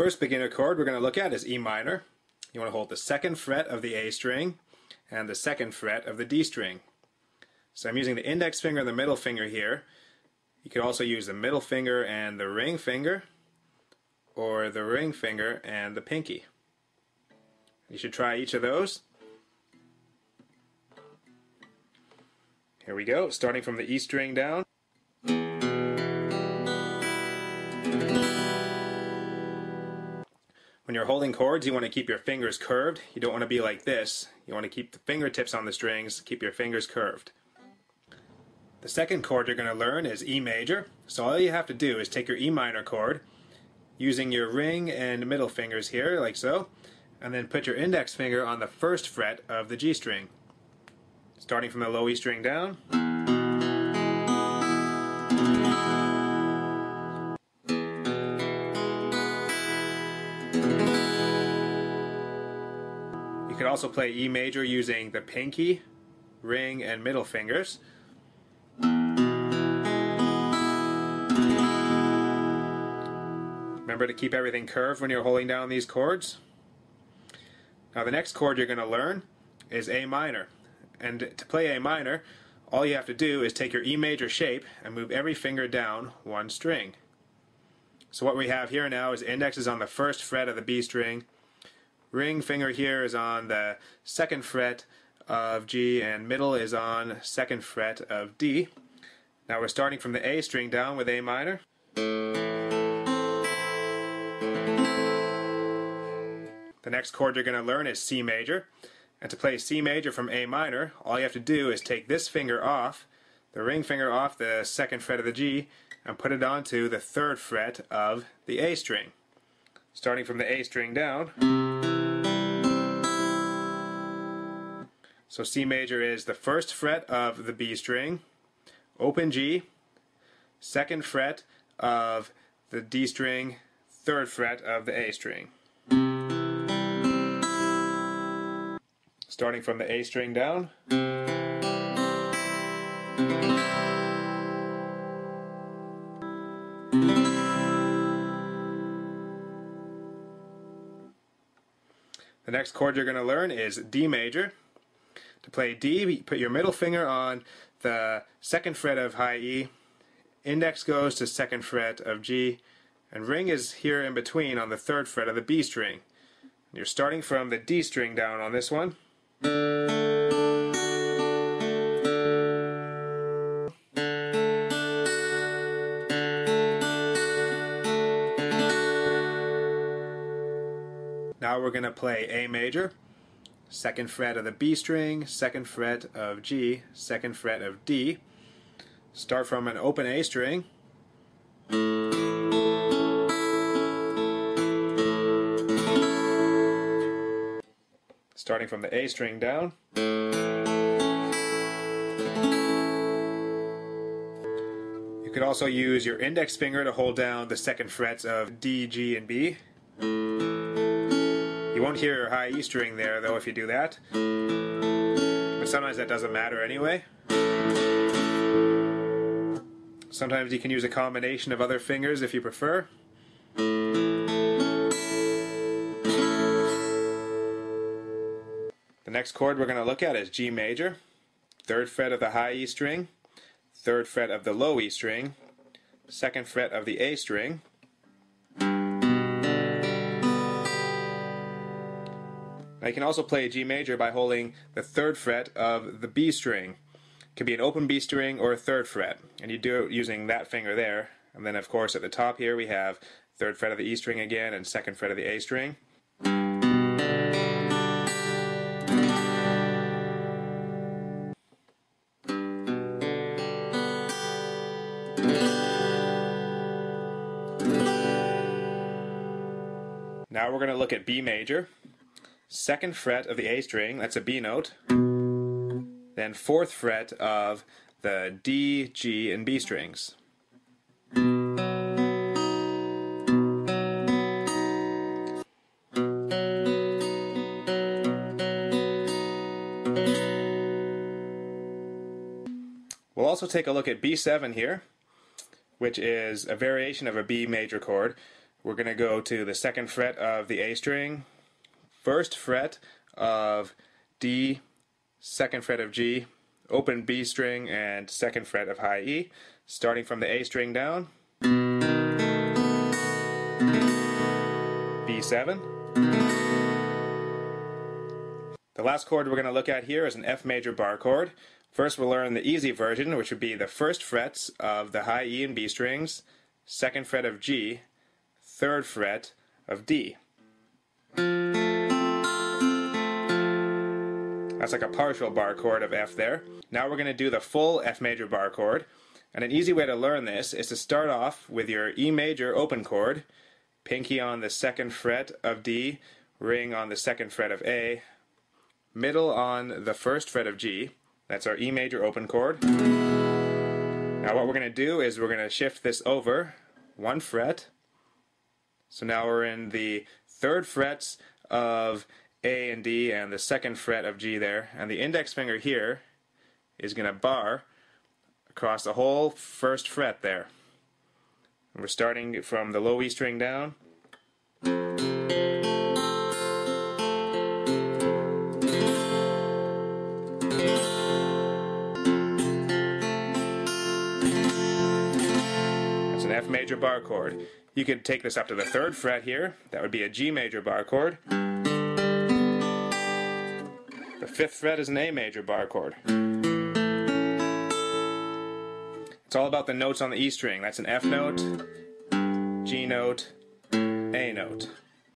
First beginner chord we're going to look at is E minor. You want to hold the second fret of the A string and the second fret of the D string. So I'm using the index finger and the middle finger here. You could also use the middle finger and the ring finger, or the ring finger and the pinky. You should try each of those. Here we go, starting from the E string down. When you're holding chords, you want to keep your fingers curved. You don't want to be like this. You want to keep the fingertips on the strings, keep your fingers curved. The second chord you're going to learn is E major. So all you have to do is take your E minor chord, using your ring and middle fingers here, like so, and then put your index finger on the first fret of the G string. Starting from the low E string down. You could also play E major using the pinky, ring, and middle fingers. Remember to keep everything curved when you're holding down these chords. Now the next chord you're going to learn is A minor. And to play A minor, all you have to do is take your E major shape and move every finger down one string. So what we have here now is index is on the first fret of the B string, ring finger here is on the second fret of G, and middle is on second fret of D. Now we're starting from the A string down with A minor. The next chord you're going to learn is C major. And to play C major from A minor, all you have to do is take this finger off, the ring finger off the second fret of the G, and put it onto the third fret of the A string. Starting from the A string down. So C major is the first fret of the B string, open G, second fret of the D string, third fret of the A string. Starting from the A string down. The next chord you're going to learn is D major. To play D, put your middle finger on the second fret of high E, index goes to second fret of G, and ring is here in between on the third fret of the B string. You're starting from the D string down on this one. Now we're going to play A major, second fret of the B string, second fret of G, second fret of D. Start from an open A string. Starting from the A string down. You could also use your index finger to hold down the second frets of D, G, and B. You won't hear your high E string there though if you do that, but sometimes that doesn't matter anyway. Sometimes you can use a combination of other fingers if you prefer. The next chord we're going to look at is G major, third fret of the high E string, third fret of the low E string, second fret of the A string. Now you can also play G major by holding the third fret of the B string. It could be an open B string or a third fret, and you do it using that finger there. And then of course at the top here we have third fret of the E string again and second fret of the A string. Now we're going to look at B major. Second fret of the A string, that's a B note. Then fourth fret of the D, G, and B strings. We'll also take a look at B7 here, which is a variation of a B major chord. we're going to go to the 2nd fret of the A string, 1st fret of D, 2nd fret of G, open B string, and 2nd fret of high E, starting from the A string down, B7. The last chord we're going to look at here is an F major bar chord. First we'll learn the easy version, which would be the 1st frets of the high E and B strings, 2nd fret of G, 3rd fret of D. That's like a partial bar chord of F there. Now we're going to do the full F major bar chord. And an easy way to learn this is to start off with your E major open chord, pinky on the 2nd fret of D, ring on the 2nd fret of A, middle on the 1st fret of G. That's our E major open chord. Now what we're going to do is we're going to shift this over 1 fret. So now we're in the 3rd frets of A and D and the 2nd fret of G there, and the index finger here is going to bar across the whole 1st fret there. And we're starting from the low E string down. That's an F major bar chord. You could take this up to the 3rd fret here. That would be a G major bar chord. The 5th fret is an A major bar chord. It's all about the notes on the E string. That's an F note, G note, A note.